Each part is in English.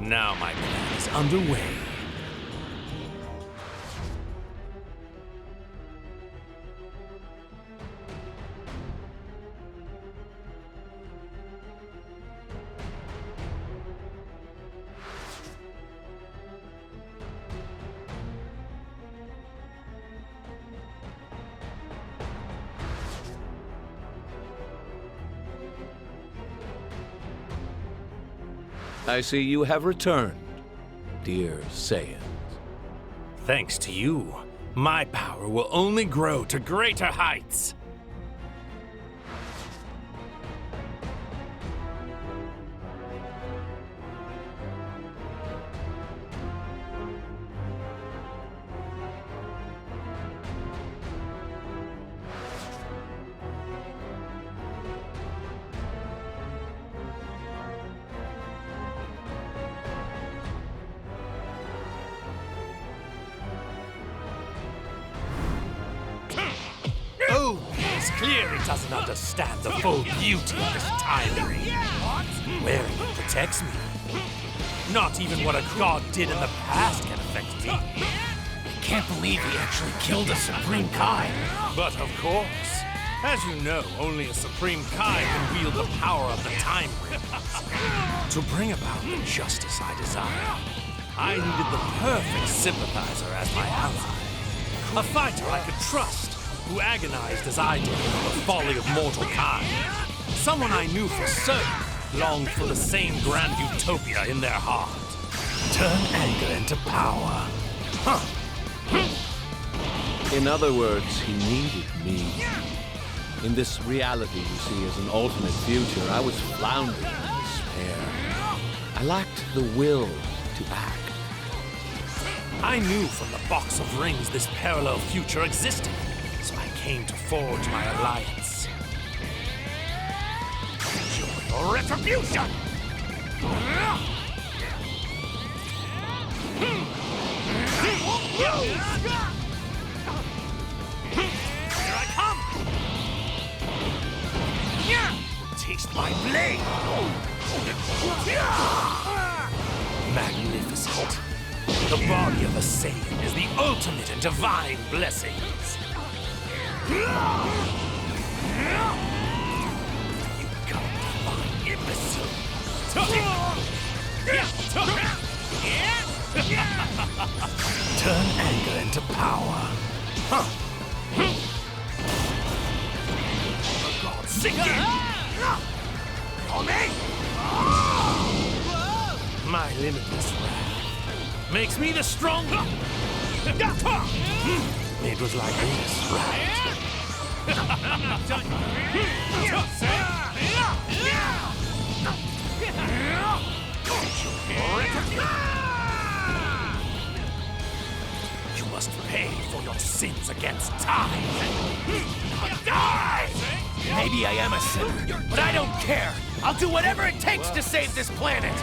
Now my plan is underway. I see you have returned, dear Saiyans. Thanks to you, my power will only grow to greater heights. It's clear it doesn't understand the full beauty of this time ring. Wearing it protects me. Not even what a god did in the past can affect me. I can't believe he actually killed a Supreme Kai. But of course, as you know, only a Supreme Kai can wield the power of the time rings. To bring about the justice I desire, I needed the perfect sympathizer as my ally. A fighter I could trust, who agonized as I did over the folly of mortal kind. Someone I knew for certain longed for the same grand utopia in their heart. Turn anger into power. In other words, he needed me. In this reality you see as an alternate future, I was floundering in despair. I lacked the will to act. I knew from the box of rings this parallel future existed, so I came to forge my alliance. Enjoy your retribution! Here I come! Taste my blade! Magnificent! The body of a Saiyan is the ultimate in divine blessings! You God-defying imbecile! Turn anger into power. For God's sake! On me! My limitless wrath makes me the stronger. It was like this, right? You must pay for your sins against time. Die! Maybe I am a sinner, but I don't care. I'll do whatever it takes to save this planet.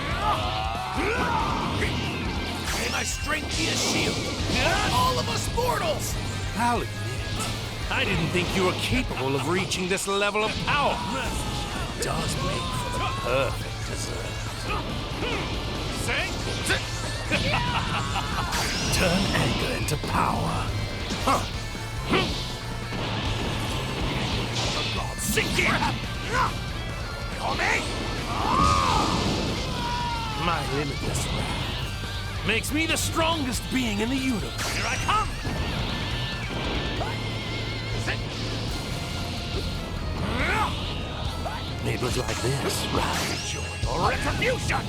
May my strength be a shield. All of us mortals! I'll admit, I didn't think you were capable of reaching this level of power. It does make for the perfect dessert. Turn anger into power. For God's sake! On me! My limitless wrath makes me the strongest being in the universe. Here I come! It was like this, right? Enjoy your retribution!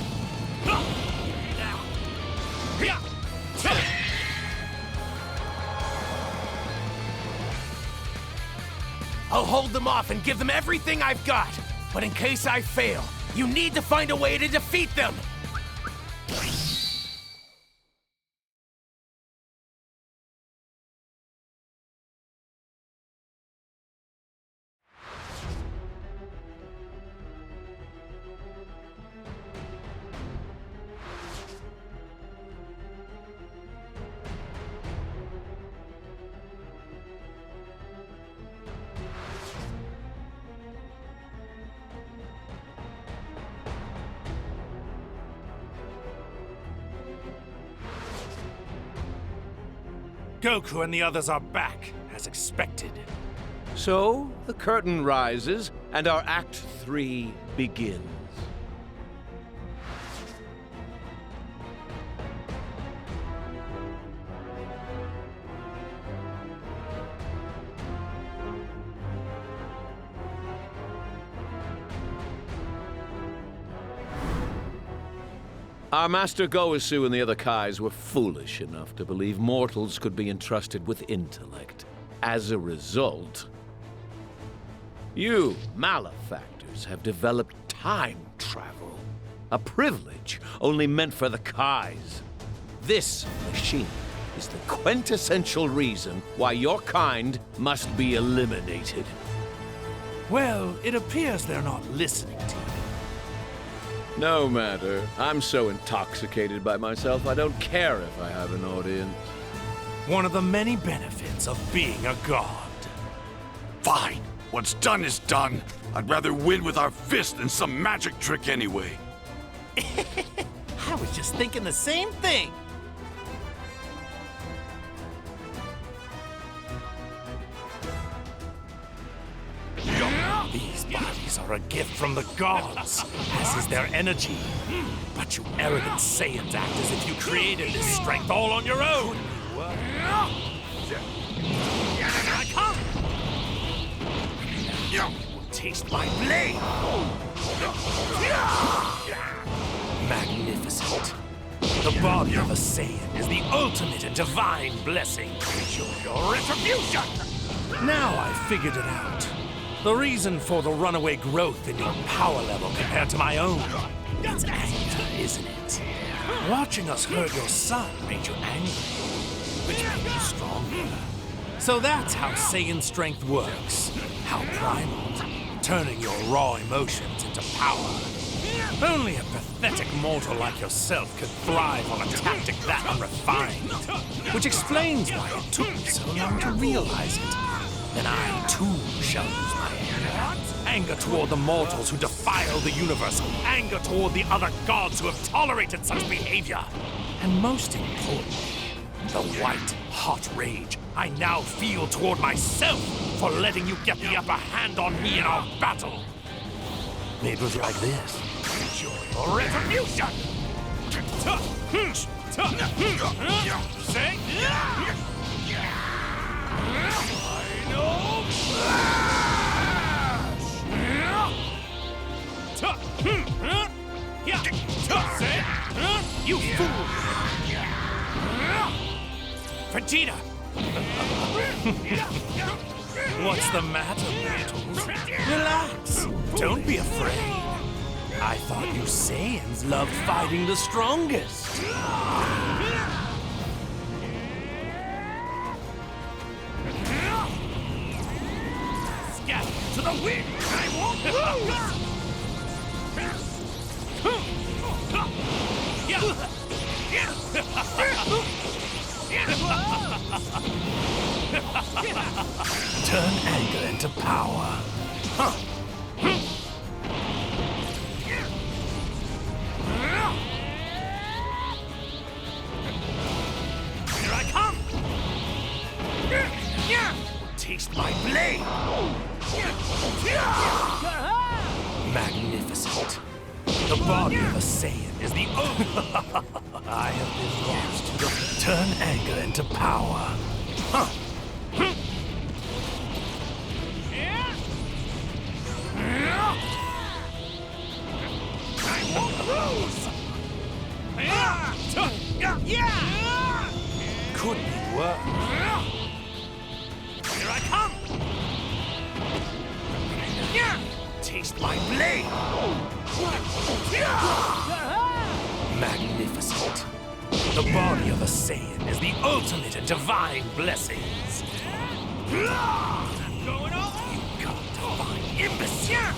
I'll hold them off and give them everything I've got. But in case I fail, you need to find a way to defeat them! Goku and the others are back, as expected. So, the curtain rises, and our Act 3 begins. Our Master Goesu and the other Kais were foolish enough to believe mortals could be entrusted with intellect. As a result, you, malefactors, have developed time travel. A privilege only meant for the Kais. This machine is the quintessential reason why your kind must be eliminated. Well, it appears they're not listening to you. No matter. I'm so intoxicated by myself, I don't care if I have an audience. One of the many benefits of being a god. Fine. What's done is done. I'd rather win with our fist than some magic trick anyway. I was just thinking the same thing. These bodies are a gift from the gods, as is their energy. But you arrogant Saiyans act as if you created this strength all on your own. Here I come! You will taste my blade! Magnificent. The body of a Saiyan is the ultimate and divine blessing. Your retribution! Now I've figured it out. The reason for the runaway growth in your power level compared to my own. It's anger, isn't it? Watching us hurt your son made you angry, which made you stronger. So that's how Saiyan strength works. How primal, turning your raw emotions into power. Only a pathetic mortal like yourself could thrive on a tactic that unrefined. Which explains why it took me so long to realize it. Then I, too, shall use my anger. Anger toward the mortals who defile the universe. Anger toward the other gods who have tolerated such behavior. And most importantly, the white, hot rage I now feel toward myself for letting you get the upper hand on me in our battle. It was like this. Enjoy your retribution! Say? Final Flash! You fool! Vegeta! What's the matter, mortals? Relax. Don't be afraid. I thought you Saiyans loved fighting the strongest. Scatter to the wind! I won't lose! Turn anger into power. Here I come! Taste my blade! Magnificent. The body of a Saiyan is the only... I have been lost to the... Turn anger into power. I won't lose! Could be worse. Here I come! Taste my blade! Magnificent. The body of a Saiyan is the ultimate in divine blessings. I'm going off! You god-defying imbecile!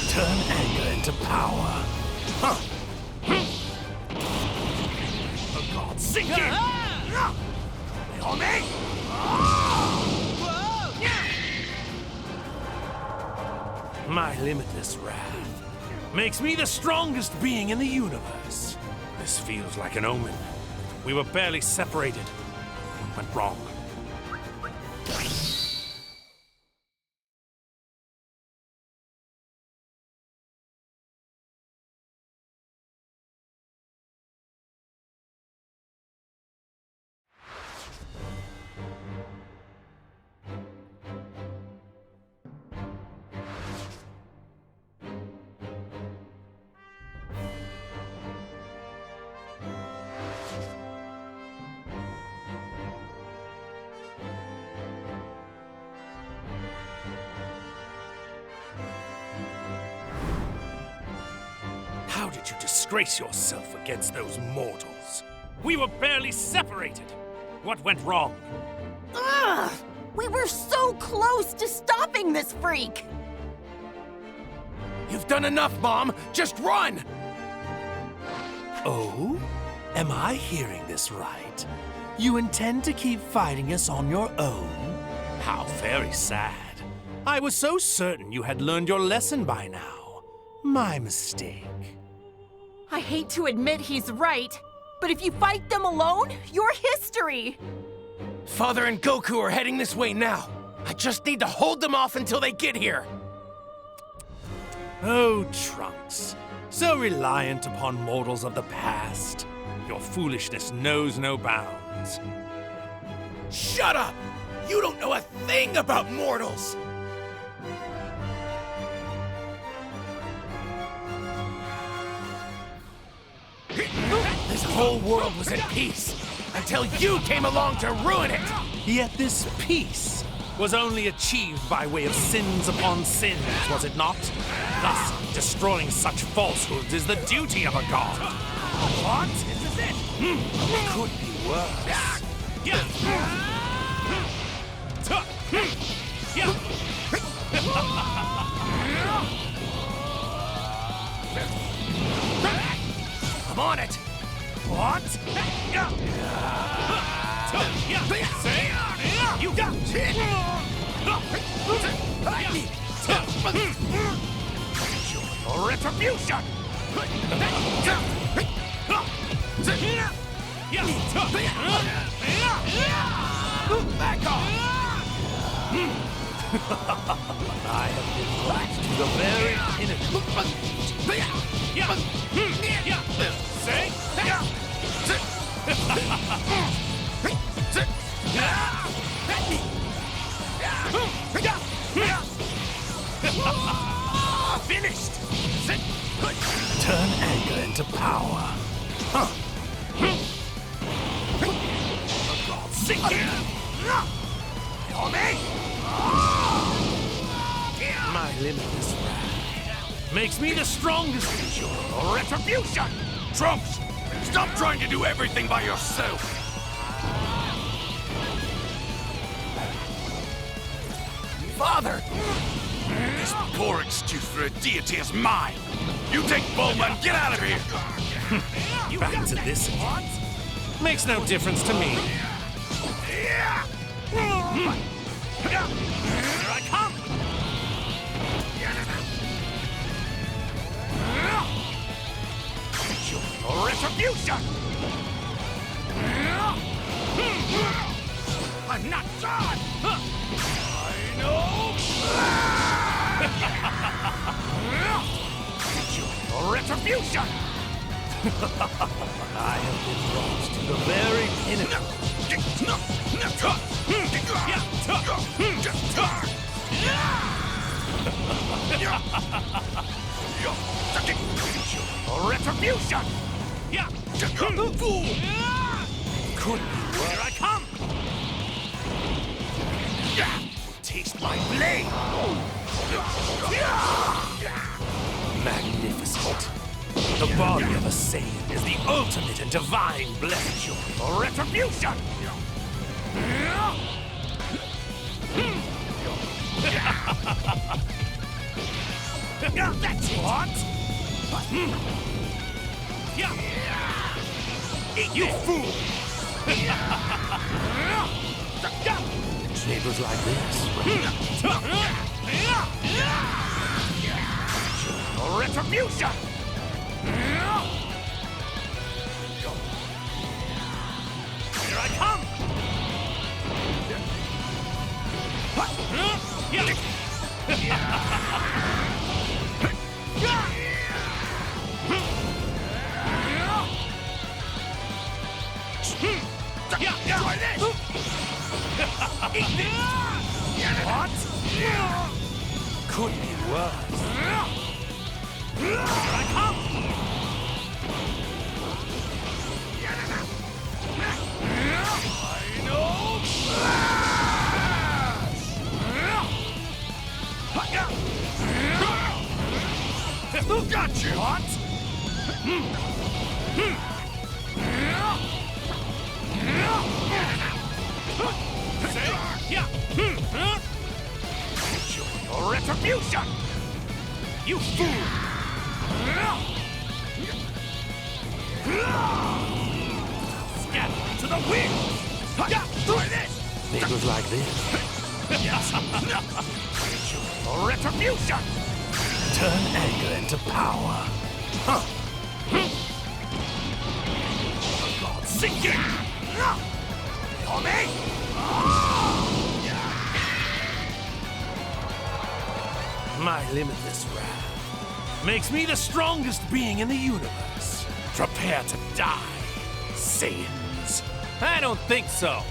Turn anger into power. The gods sink in! My limitless wrath makes me the strongest being in the universe. This feels like an omen. We were barely separated. What went wrong? How did you disgrace yourself against those mortals? We were barely separated. What went wrong? Ugh! We were so close to stopping this freak! You've done enough, Mom! Just run! Oh? Am I hearing this right? You intend to keep fighting us on your own? How very sad. I was so certain you had learned your lesson by now. My mistake. I hate to admit he's right, but if you fight them alone, you're history! Father and Goku are heading this way now. I just need to hold them off until they get here. Oh, Trunks. So reliant upon mortals of the past. Your foolishness knows no bounds. Shut up! You don't know a thing about mortals! This whole world was at peace until you came along to ruin it! Yet this peace was only achieved by way of sins upon sins, was it not? Thus, destroying such falsehoods is the duty of a god. What? This is it! Could be worse. I'm on it! What? You got retribution! Back off! I have been brought to the very pinnacle. Say? Finished! Turn anger into power. Sink in! My limitless wrath makes me the strongest visual retribution! Trunks, stop trying to do everything by yourself! Father! This poor excuse for a deity is mine! You take Bulma and get out of here! Back to this again. Makes no difference to me. Here I come! Your retribution! I'm not done! I know! Your retribution! I have been brought to the very pinnacle. Your retribution! Fool! Could be where I come! Taste my blade! Magnificent. The body of a Saiyan is the ultimate and divine blessing or retribution! That's what? You fool! Neighbors like this. Retribution! Here I come! Try this! Eat this! What? Could be worse. Here I come! Final Flash! Gotcha! What? Say, yeah. Enjoy your retribution! You fool! Scatter to the wind! Try this! Neighbors like this. Enjoy your retribution! Turn anger into power. God, sink it! On me! My limitless wrath makes me the strongest being in the universe. Prepare to die, Saiyans. I don't think so.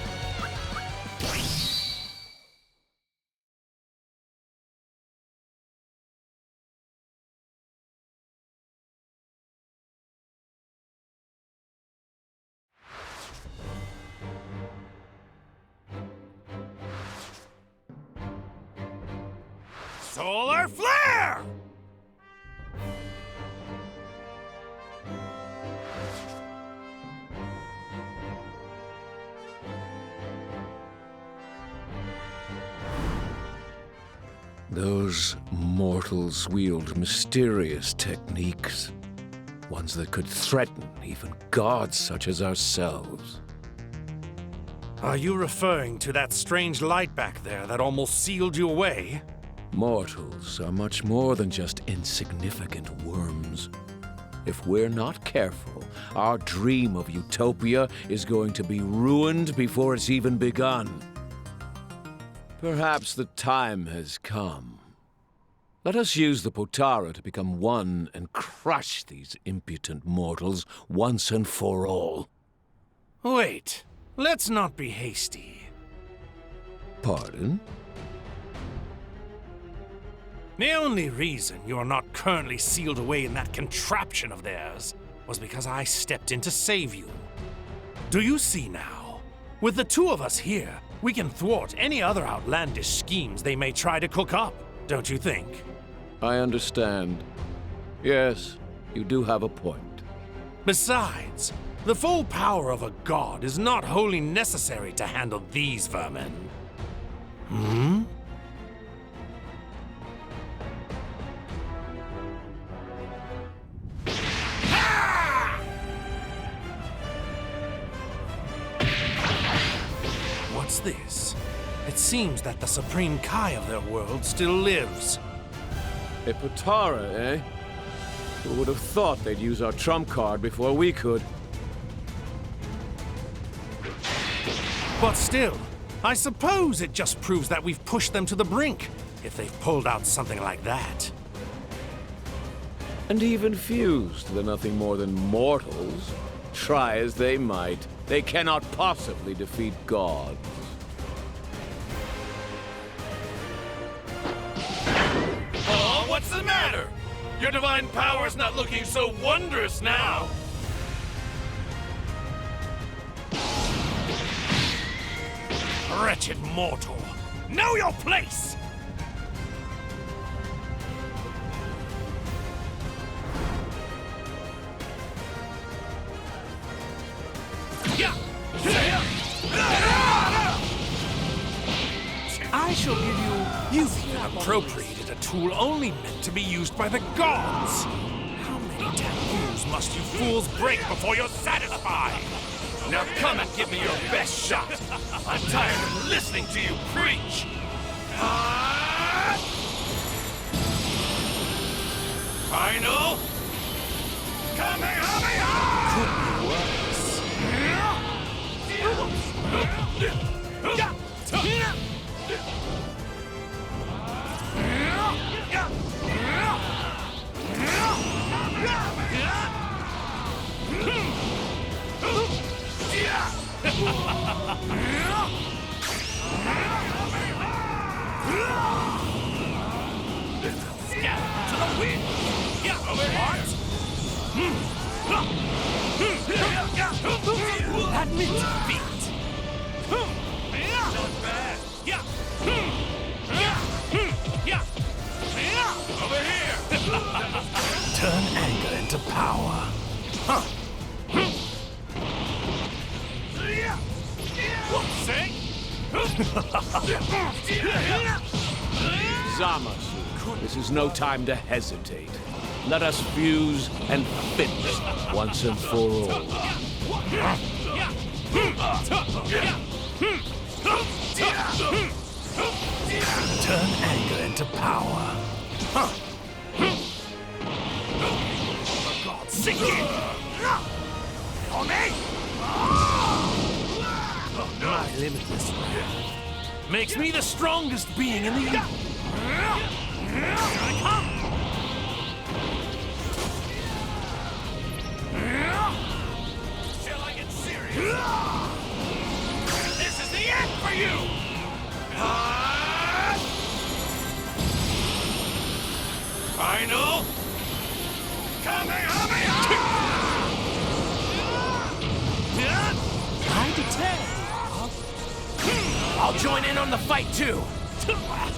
Solar flare! Those mortals wield mysterious techniques, ones that could threaten even gods such as ourselves. Are you referring to that strange light back there that almost sealed you away? Mortals are much more than just insignificant worms. If we're not careful, our dream of utopia is going to be ruined before it's even begun. Perhaps the time has come. Let us use the Potara to become one and crush these impotent mortals once and for all. Wait, let's not be hasty. Pardon? The only reason you're not currently sealed away in that contraption of theirs was because I stepped in to save you. Do you see now? With the two of us here, we can thwart any other outlandish schemes they may try to cook up, don't you think? I understand. Yes, you do have a point. Besides, the full power of a god is not wholly necessary to handle these vermin. Hmm? What's this? It seems that the Supreme Kai of their world still lives. A Potara, eh? Who would have thought they'd use our trump card before we could? But still, I suppose it just proves that we've pushed them to the brink, if they've pulled out something like that. And even fused, they're nothing more than mortals. Try as they might, they cannot possibly defeat gods. Oh, what's the matter? Your divine power's not looking so wondrous now. Wretched mortal, know your place! I shall give you... You've even appropriated a tool only meant to be used by the gods! How many taboos must you fools break before you're satisfied? Now come and give me your best shot. I'm tired of listening to you preach. Final. Kamehameha! Could be worse. Scatter to the wind. Badminton beat. Not bad. Over here. Turn anger into power. Say. Zamasu, this is no time to hesitate. Let us fuse and finish once and for all. Turn anger into power. For God's sake. On me. My limitless wrath makes me the strongest being in the universe. Here I come. Shall I get serious? This is the end for you! Final! Kamehameha! Hard to tell. I'll join in on the fight too. Come on!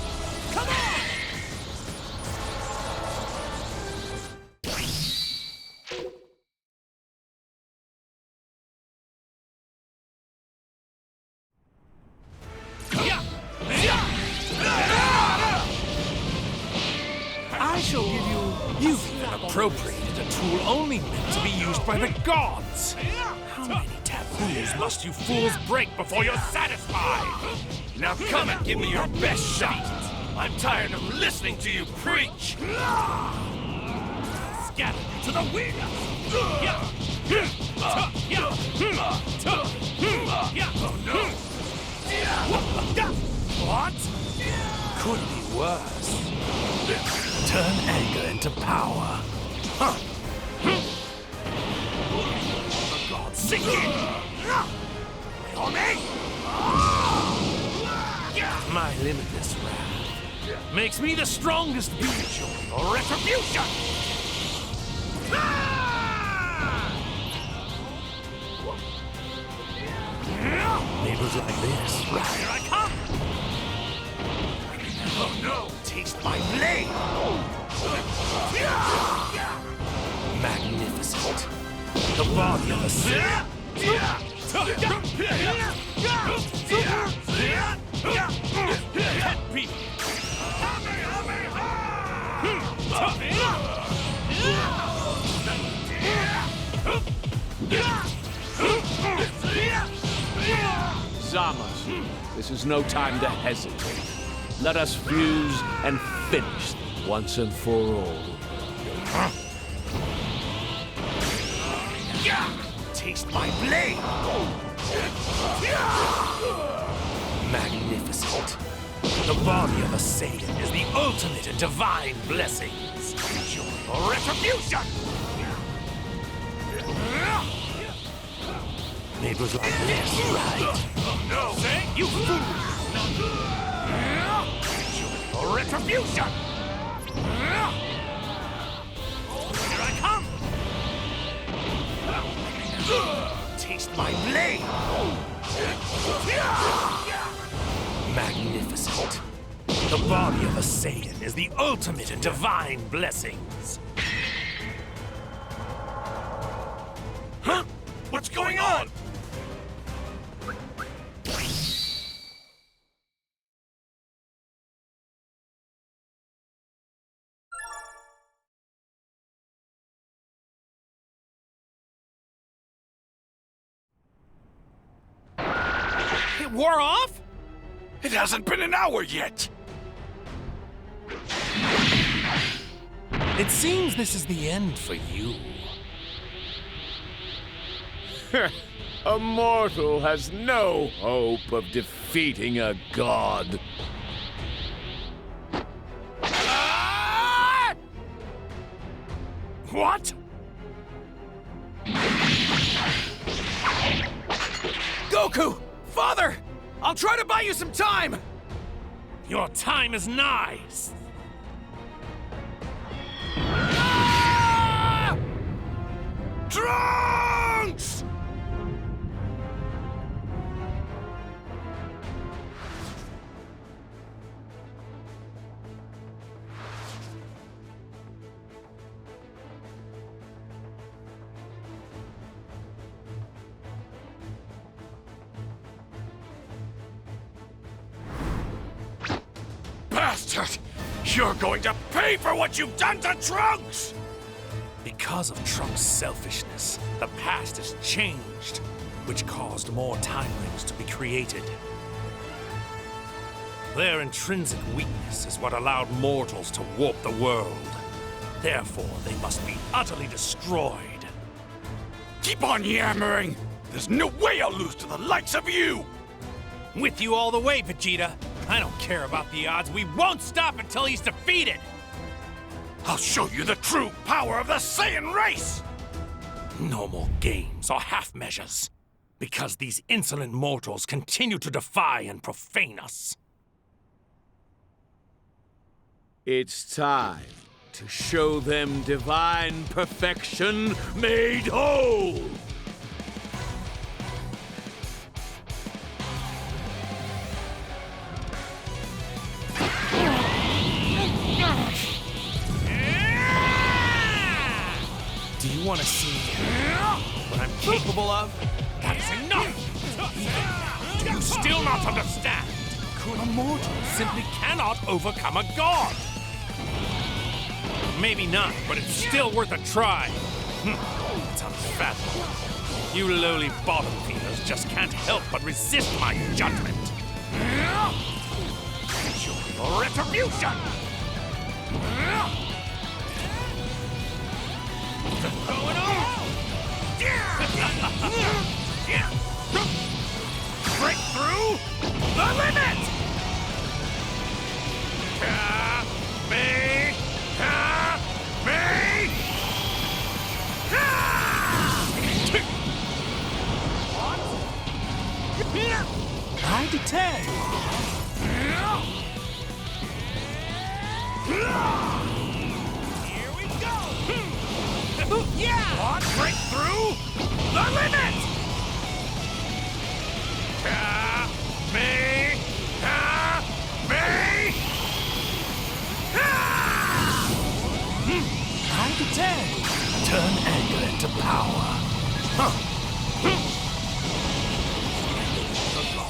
I shall give you... You've even appropriated a tool only meant to be used by the gods. How many taboos must you fools break before you're satisfied? Now come and give me your best shot! I'm tired of listening to you preach! Scatter to the wind! Oh no! What? Could be worse. Turn anger into power. For God's sake! On me! My limitless wrath makes me the strongest being. Or retribution! Neighbors like this. Here I come! Oh no! Taste my blade! Magnificent. The body of a Sith. Pet beat. Zamasu, this is no time to hesitate. Let us fuse and finish once and for all. Taste my blade! Magnificent. The body of a Saiyan is the ultimate in divine blessings. Enjoy your retribution! Neighbors like this, right? Oh no! Say, you fool! Enjoy your retribution! Here I come! Taste my blade! Magnificent. The body of a Saiyan is the ultimate in divine blessings. Huh? What's going on? It wore off? It hasn't been an hour yet! It seems this is the end for you. A mortal has no hope of defeating a god. What? Goku! Father! I'll try to buy you some time! Your time is nigh. Trunks! Bastard! You're going to pay for what you've done to Trunks! Because of Trunks' selfishness, the past has changed, which caused more time rings to be created. Their intrinsic weakness is what allowed mortals to warp the world. Therefore, they must be utterly destroyed. Keep on yammering! There's no way I'll lose to the likes of you! With you all the way, Vegeta. I don't care about the odds. We won't stop until he's defeated! I'll show you the true power of the Saiyan race! No more games or half measures, because these insolent mortals continue to defy and profane us. It's time to show them divine perfection made whole! Do you want to see what I'm capable of? That is enough! Do you still not understand? A mortal simply cannot overcome a god! Maybe not, but it's still worth a try. It's unfathomable. You lowly bottom feeders just can't help but resist my judgment. Your retribution! Going on! Break through the limit! Me! I detect! Here we go! Yeah! Break through the limit! Me! I detect! Turn anger into power.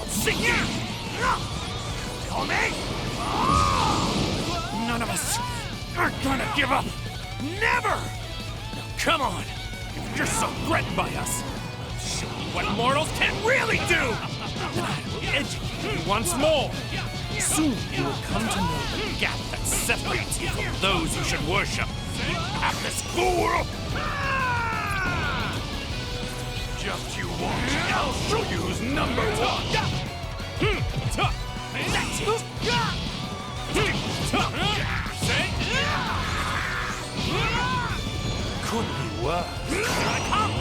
Sing you! Call me! None of us are gonna give up! Never! Now come on! If you're so threatened by us, I'll show you what mortals can really do! Then I will educate you once more! Soon you will come to know the gap that separates you from those you should worship! You hapless fool! Just you watch. I'll show you who's number one! That's it! Couldn't be worse. Here I come!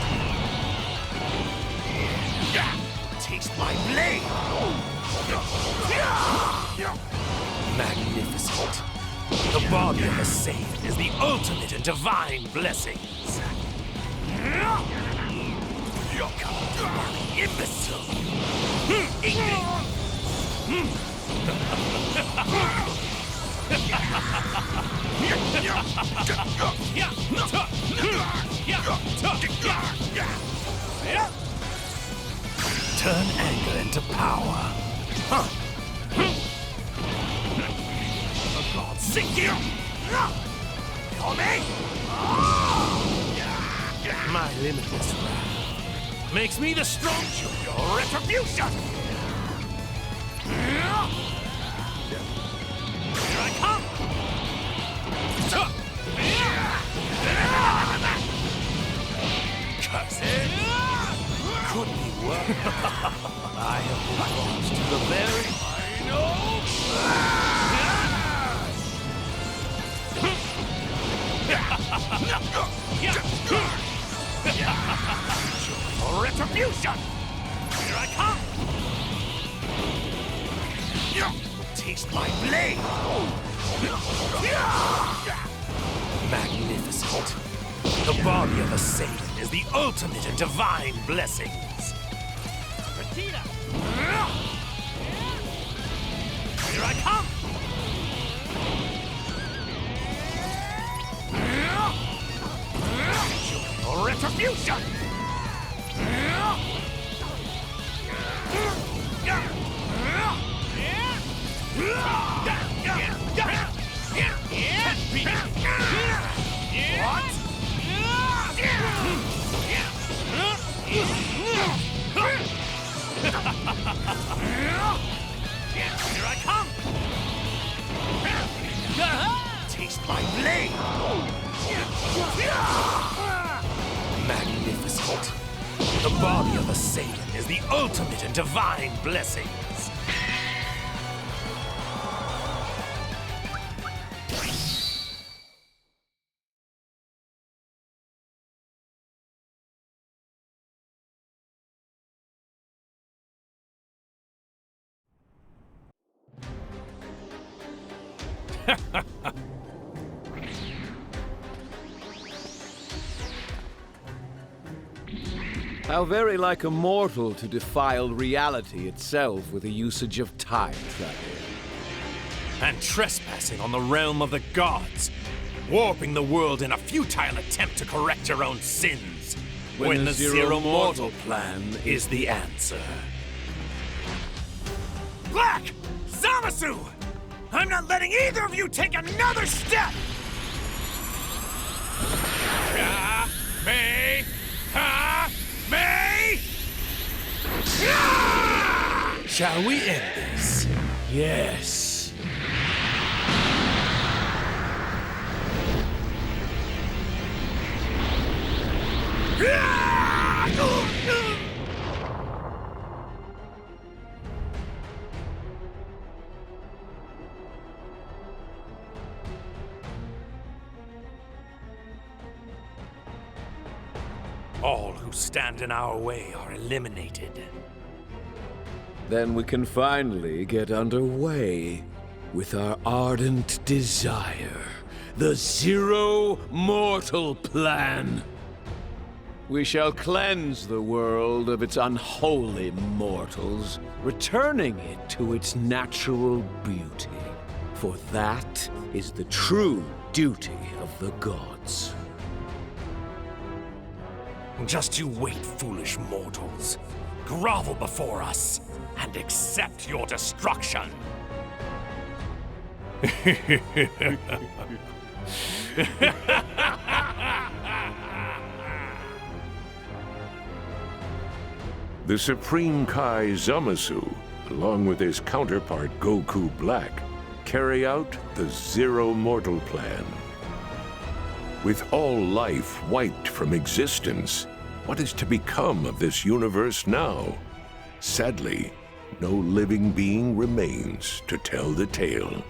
Taste my blade! Magnificent. The body of a Saiyan is the ultimate in divine blessings. Imbecile! Turn anger into power. For God's sake, you! Call me! My limitless wrath makes me the strong. Your retribution! Here I come! Curse it! Could be worse. I have been lost to the very retribution! Here I come! Taste my blade! Magnificent. The body of a Satan is the ultimate in divine blessings. Here I come! Retribution! Here I come! Taste my blade! Magnificent. The body of a Satan is the ultimate in divine blessings. How very like a mortal to defile reality itself with the usage of time travel. And trespassing on the realm of the gods, warping the world in a futile attempt to correct your own sins, when the Zero Mortal plan is the answer. Black! Zamasu! I'm not letting either of you take another step! Me! Me! Shall we end this? Yes. All who stand in our way are eliminated. Then we can finally get underway with our ardent desire, the Zero Mortal Plan. We shall cleanse the world of its unholy mortals, returning it to its natural beauty. For that is the true duty of the gods. Just you wait, foolish mortals. Grovel before us and accept your destruction. The Supreme Kai Zamasu, along with his counterpart GokuBlack, carry out the Zero Mortal Plan. With all life wiped from existence, what is to become of this universe now? Sadly, no living being remains to tell the tale.